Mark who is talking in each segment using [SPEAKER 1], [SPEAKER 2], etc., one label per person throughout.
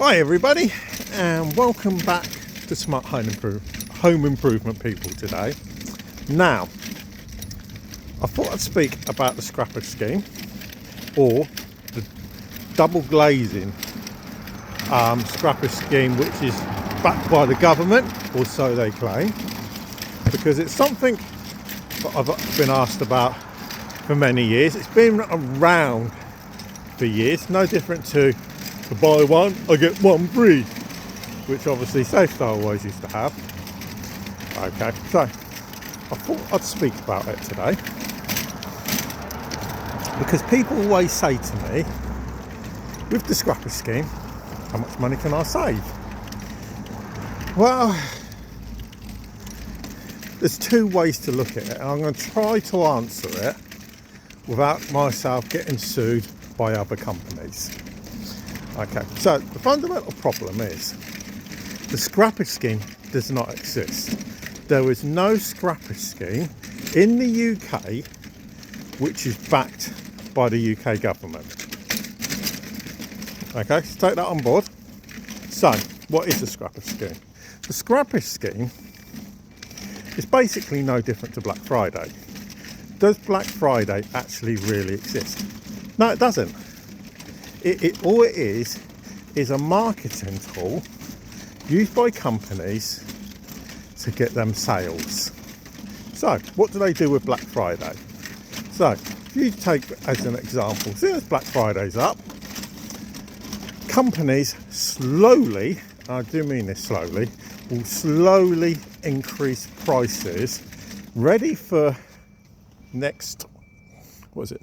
[SPEAKER 1] Hi everybody, and welcome back to Smart Home Improvement People today. Now, I thought I'd speak about the Scrappage Scheme, or the double glazing Scrappage Scheme, which is backed by the government, or so they claim, because it's something that I've been asked about for many years. It's been around for years, no different to the buy one, I get one free, which obviously Safestyle always used to have. Okay, so I thought I'd speak about it today because people always say to me, with the Scrappage Scheme, how much money can I save? Well, there's two ways to look at it, and I'm going to try to answer it without myself getting sued by other companies. Okay, so the fundamental problem is the Scrappage Scheme does not exist. There is no Scrappage Scheme in the UK which is backed by the UK government. Okay, so take that on board. So, what is the Scrappage Scheme? The Scrappage Scheme is basically no different to Black Friday. Does Black Friday actually really exist? No, it doesn't. All it is a marketing tool used by companies to get them sales. So, what do they do with Black Friday? So, if you take as an example, as soon as Black Friday's up, companies slowly, I do mean this slowly, will slowly increase prices ready for next,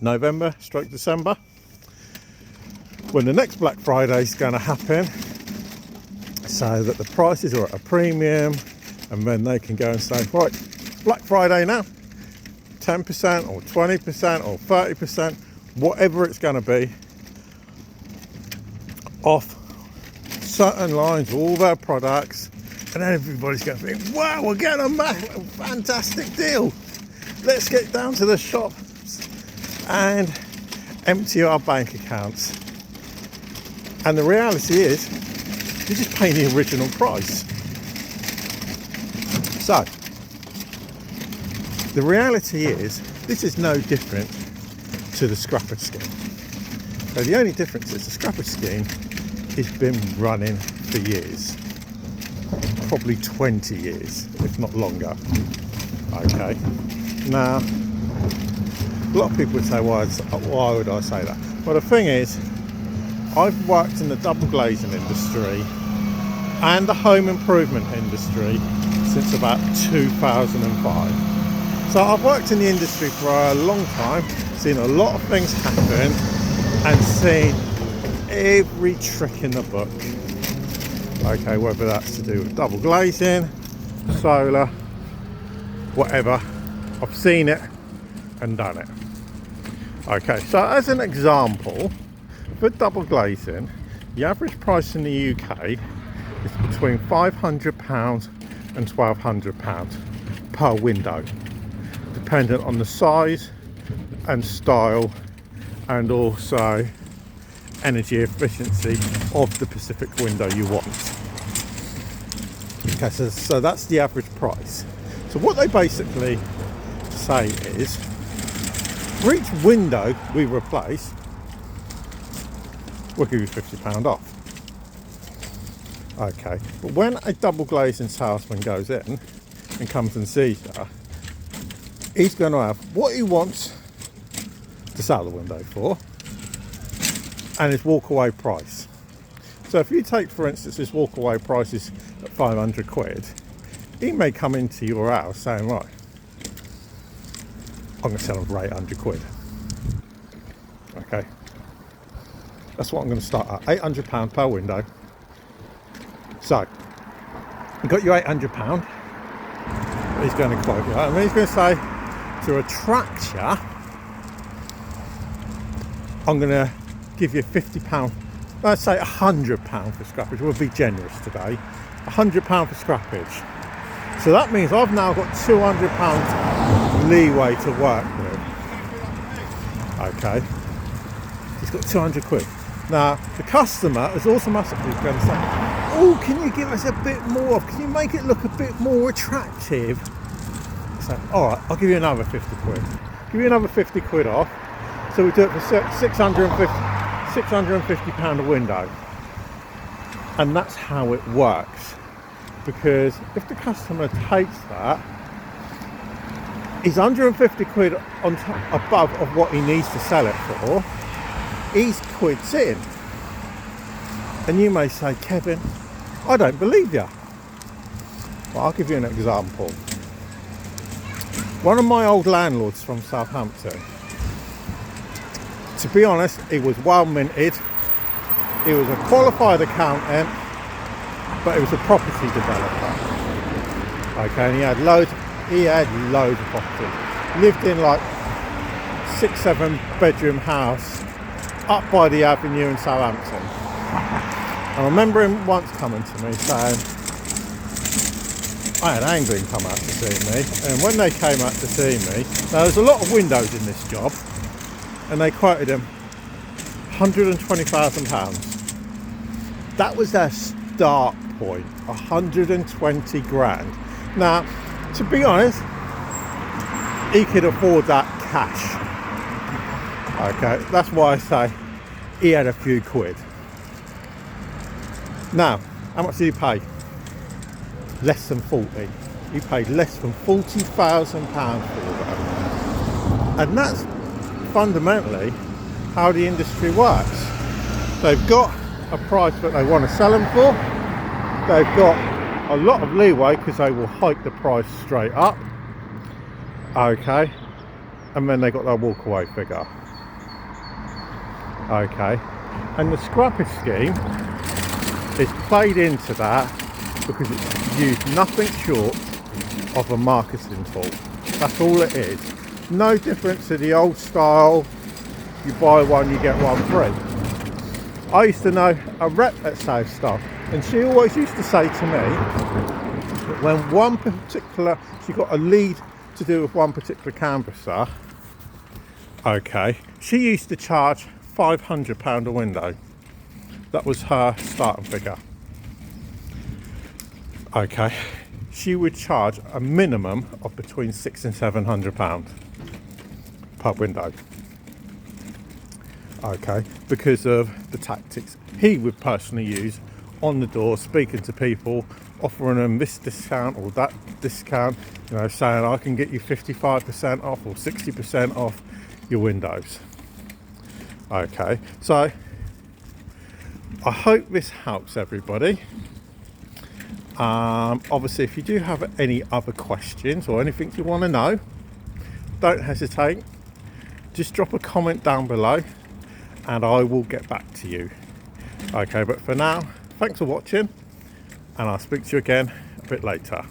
[SPEAKER 1] November / December, when the next Black Friday is going to happen, so that the prices are at a premium, and then they can go and say, right, Black Friday now, 10% or 20% or 30%, whatever it's going to be, off certain lines, all their products, and then everybody's going to think, wow, we're getting a fantastic deal. Let's get down to the shops and empty our bank accounts. And the reality is, you're just paying the original price. So, the reality is, this is no different to the Scrappage Scheme. So the only difference is the Scrappage Scheme has been running for years. Probably 20 years, if not longer. Okay. Now, a lot of people would say, why would I say that? Well, the thing is, I've worked in the double glazing industry and the home improvement industry since about 2005. So I've worked in the industry for a long time, seen a lot of things happen and seen every trick in the book. Okay, whether that's to do with double glazing, solar, whatever, I've seen it and done it. Okay, so as an example, for double glazing, the average price in the UK is between £500 and £1,200 per window, dependent on the size and style, and also energy efficiency of the specific window you want. Okay, so that's the average price. So what they basically say is, for each window we replace, we'll give you £50 off. Okay, but when a double glazing salesman goes in and comes and sees you, he's going to have what he wants to sell the window for and his walkaway price. So if you take, for instance, his walkaway price is at 500 quid, he may come into your house saying, right, I'm going to sell him for 800 quid. Okay. That's what I'm going to start at, £800 per window. So, you've got your £800. He's going to quote you. I mean, he's going to say, to attract you, I'm going to give you £50. Let's say £100 for scrappage. We'll be generous today. £100 for scrappage. So that means I've now got £200 leeway to work with. Okay. He's got 200 quid. Now, the customer is automatically going to say, oh, can you give us a bit more off? Can you make it look a bit more attractive? So, all right, I'll give you another 50 quid. Give you another 50 quid off. So we do it for £650 a window. And that's how it works. Because if the customer takes that, he's 150 quid on top, above of what he needs to sell it for. He's quids in. And you may say, Kevin, I don't believe you. Well, I'll give you an example. One of my old landlords from Southampton, to be honest, he was well minted. He was a qualified accountant, but he was a property developer. Okay, and he had loads of property. Lived in like 6-7 bedroom house up by the avenue in Southampton. I remember him once coming to me saying, I had Angling come out to see me, and when they came out to see me, now there's a lot of windows in this job, and they quoted him £120,000. That was their start point, 120 grand. Now, to be honest, he could afford that cash. Okay, that's why I say he had a few quid. Now, how much did he pay? Less than 40. He paid less than £40,000 for that. And that's fundamentally how the industry works. They've got a price that they want to sell them for. They've got a lot of leeway because they will hike the price straight up. Okay. And then they got their walkaway figure. Okay. And the scrappage scheme is played into that because it's used nothing short of a marketing tool. That's all it is. No different to the old style, you buy one, you get one free. I used to know a rep at South Stuff, and she always used to say to me that when she got a lead to do with one particular canvasser, okay, she used to charge £500 a window. That was her starting figure. Okay, she would charge a minimum of between £600 and £700 per window. Okay, because of the tactics he would personally use on the door, speaking to people, offering them this discount or that discount, you know, saying I can get you 55% off or 60% off your windows. Okay, so I hope this helps everybody. Obviously, if you do have any other questions or anything you want to know, don't hesitate. Just drop a comment down below and I will get back to you. Okay, but for now, thanks for watching and I'll speak to you again a bit later.